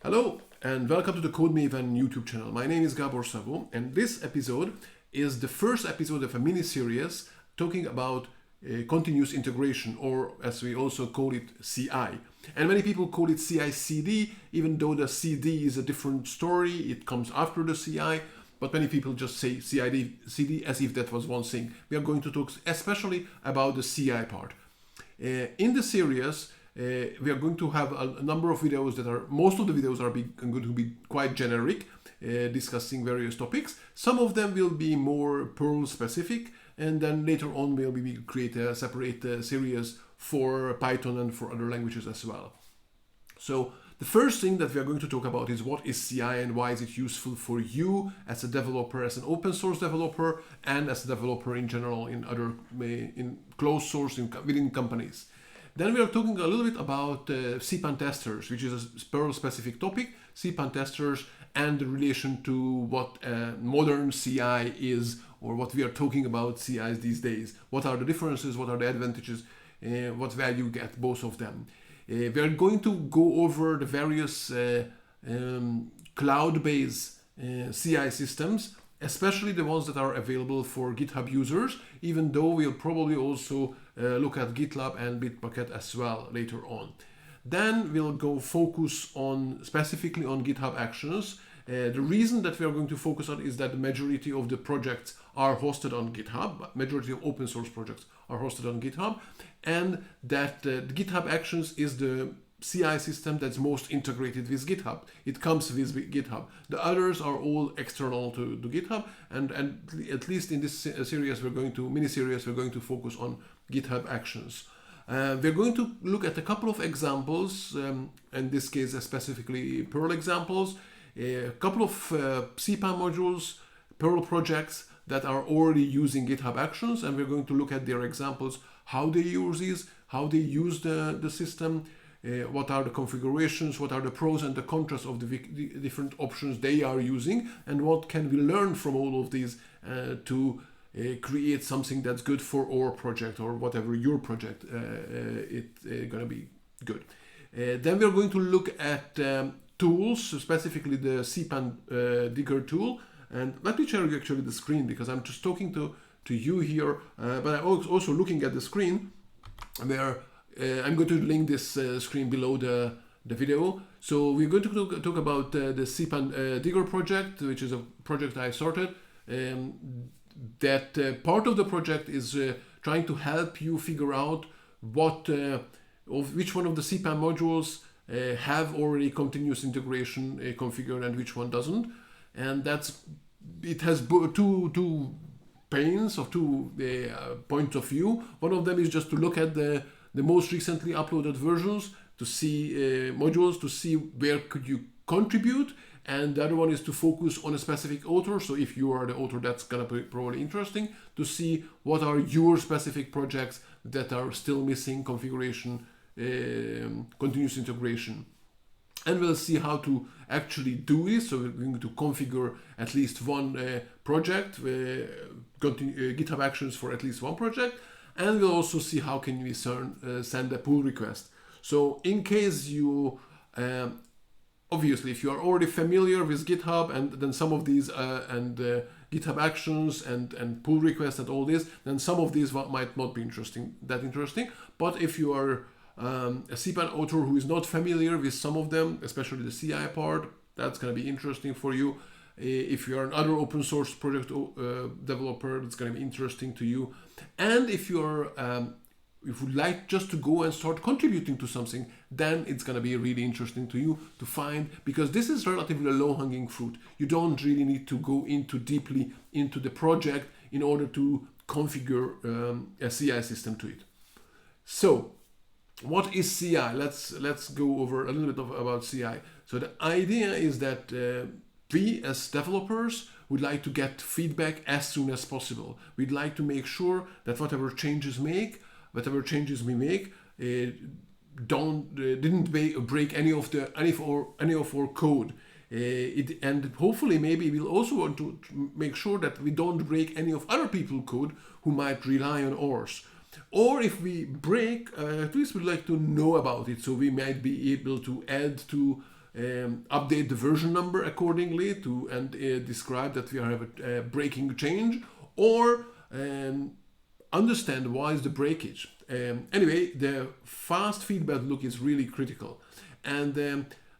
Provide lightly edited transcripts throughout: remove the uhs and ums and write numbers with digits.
Hello and welcome to the Code Maven YouTube channel. My name is Gabor Szabo and this episode is the first episode of a mini-series talking about continuous integration, or as we also call it, CI. And many people call it CI/CD, even though the CD is a different story, it comes after the CI, but many people just say CI/CD as if that was one thing. We are going to talk especially about the CI part. In the series, we are going to have a number of videos most of the videos are going to be quite generic, discussing various topics. Some of them will be more Perl specific, and then later on we will create a separate series for Python and for other languages as well. So the first thing that we are going to talk about is what is CI and why is it useful for you as a developer, as an open source developer, and as a developer in general in closed source within companies. Then we are talking a little bit about Cpan Testers, which is a Perl specific topic, Cpan Testers, and the relation to what modern CI is, or what we are talking about CIs these days. What are the differences, what are the advantages, what value you get, both of them. We are going to go over the various cloud-based CI systems, especially the ones that are available for GitHub users, even though we'll probably also look at GitLab and Bitbucket as well later on. Then we'll go focus specifically on GitHub Actions. The reason that we are going to focus on is that the majority of the projects are hosted on GitHub, majority of open source projects are hosted on GitHub, and that GitHub Actions is the CI system that's most integrated with GitHub. It comes with GitHub. The others are all external to GitHub, and at least in this mini-series, we're going to focus on GitHub Actions. We're going to look at a couple of examples, in this case specifically Perl examples, a couple of Cpan modules, Perl projects that are already using GitHub Actions, and we're going to look at their examples, how they use these, how they use the system, what are the configurations, what are the pros and the cons of the different options they are using, and what can we learn from all of these to create something that's good for our project, or whatever your project it's going to be good. Then we're going to look at tools, specifically the Cpan Digger tool. And let me share you actually the screen, because I'm just talking to you here, but I'm also looking at the screen where I'm going to link this screen below the video. So we're going to talk about the Cpan Digger project, which is a project I started. That part of the project is trying to help you figure out which one of the Cpan modules have already continuous integration configured and which one doesn't. And it has two panes of two points of view. One of them is just to look at the most recently uploaded versions, to see modules, to see where could you contribute, and the other one is to focus on a specific author. So if you are the author, that's gonna be probably interesting to see what are your specific projects that are still missing configuration, continuous integration. And we'll see how to actually do this. So we're going to configure at least one project, GitHub Actions for at least one project. And we'll also see how can we send a pull request. So in case you, obviously, if you are already familiar with GitHub and then some of these GitHub Actions and pull requests and all this, then some of these might not be that interesting. But if you are a Cpan author who is not familiar with some of them, especially the CI part, that's going to be interesting for you. If you are another open source project developer, it's going to be interesting to you. And if you're if you like just to go and start contributing to something, then it's going to be really interesting to you to find, because this is relatively low-hanging fruit. You don't really need to go deeply into the project in order to configure a CI system to it. So what is CI? Let's go over a little bit about CI. So the idea is that we as developers would like to get feedback as soon as possible. We'd like to make sure that whatever changes we make didn't break any of our code. And hopefully maybe we'll also want to make sure that we don't break any of other people's code who might rely on ours. Or if we break, at least we'd like to know about it, so we might be able to add to update the version number accordingly and describe that we have a breaking change, or understand why is the breakage. Anyway, the fast feedback loop is really critical, and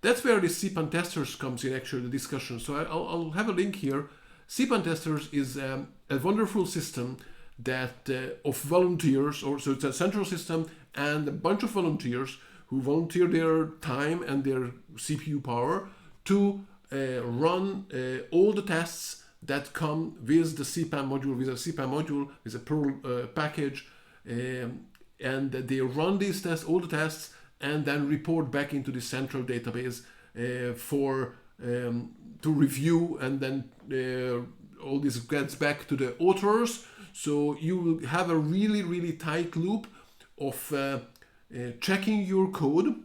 that's where the Cpan Testers comes in, actually, the discussion. So I'll have a link here. Cpan Testers is a wonderful system that of volunteers, so it's a central system and a bunch of volunteers who volunteer their time and their CPU power to run all the tests that come with the Cpan module, with a Perl package, and they run these tests, all the tests, and then report back into the central database to review, and then all this gets back to the authors. So you will have a really tight loop of checking your code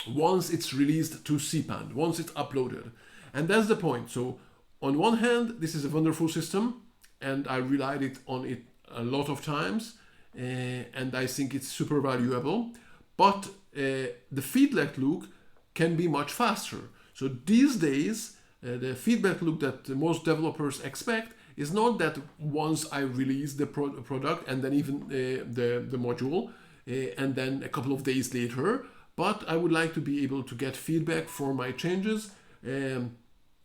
once it's released to Cpan, once it's uploaded. And that's the point. So on one hand, this is a wonderful system, and I relied on it a lot of times, and I think it's super valuable. But the feedback loop can be much faster. So these days, the feedback loop that most developers expect is not that once I release the product and then even the module, and then a couple of days later, but I would like to be able to get feedback for my changes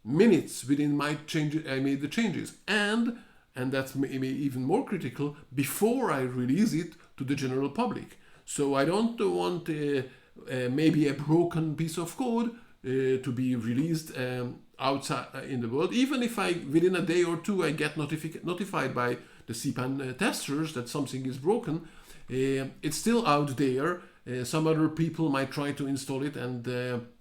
minutes within my changes. I made the changes, and that's maybe even more critical, before I release it to the general public. So I don't want maybe a broken piece of code to be released outside in the world, even if within a day or two I get notified by the Cpan testers that something is broken. It's still out there. Some other people might try to install it, and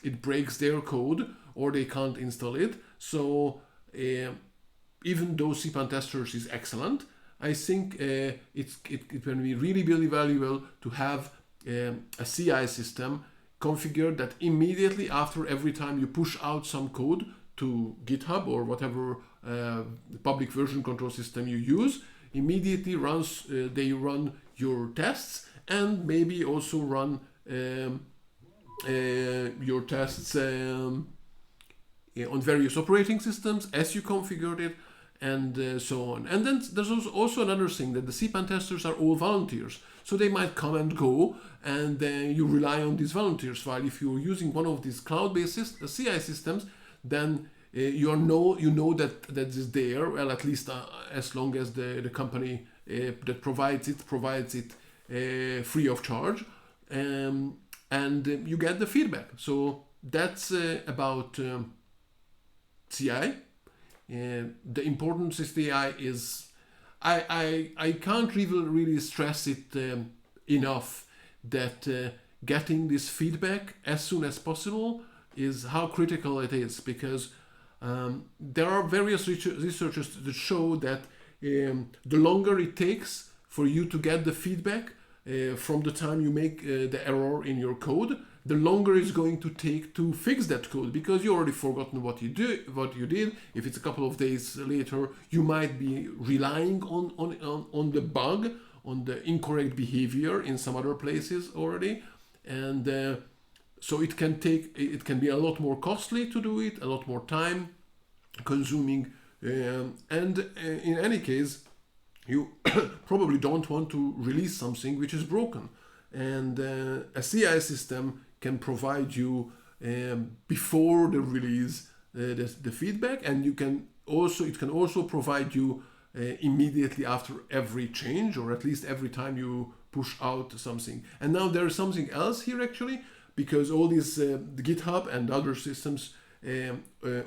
it breaks their code, or they can't install it. So even though Cpan Testers is excellent, I think it can be really valuable to have a CI system configured that immediately after every time you push out some code to GitHub or whatever public version control system you use, immediately they run your tests, and maybe also run your tests on various operating systems as you configured it, and so on. And then there's also another thing, that the Cpan testers are all volunteers, so they might come and go, and you rely on these volunteers. While if you're using one of these cloud-based CI systems, then you know that is there. Well, at least as long as the company that provides it free of charge, and you get the feedback. So that's about CI. The importance of CI is, I can't really stress it enough, that getting this feedback as soon as possible is how critical it is, because there are various researchers that show that the longer it takes for you to get the feedback from the time you make the error in your code, the longer it's going to take to fix that code, because you already forgotten what you did. If it's a couple of days later, you might be relying on the bug, on the incorrect behavior in some other places already, and so it can be a lot more costly to do it, a lot more time consuming, and in any case, you probably don't want to release something which is broken, and a CI system can provide you before the release the feedback, and it can also provide you immediately after every change, or at least every time you push out something. And now there is something else here, actually, because all these the GitHub and other systems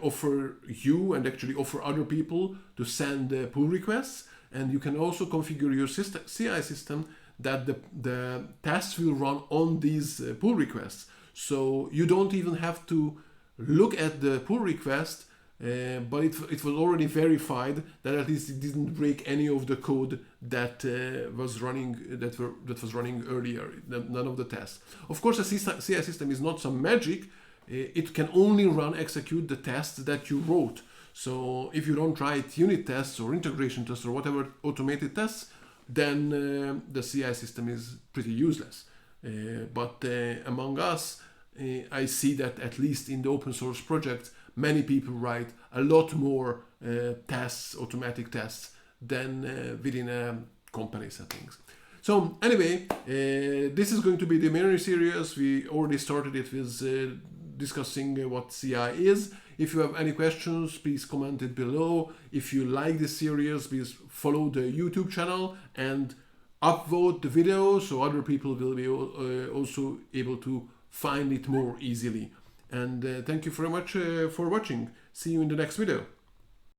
offer you, and actually offer other people, to send pull requests, and you can also configure your CI system that the tests will run on these pull requests. So you don't even have to look at the pull request, but it was already verified that at least it didn't break any of the code that was running earlier, none of the tests. Of course, a CI system is not some magic. It can only execute the tests that you wrote. So if you don't write unit tests or integration tests or whatever automated tests, then the CI system is pretty useless. But among us, I see that at least in the open source project, many people write a lot more tests, automatic tests, than within a company settings. So anyway, this is going to be the mini series. We already started it with discussing what CI is. If you have any questions, please comment it below. If you like this series, please follow the YouTube channel and upvote the video so other people will be also able to find it more easily. And thank you very much for watching. See you in the next video.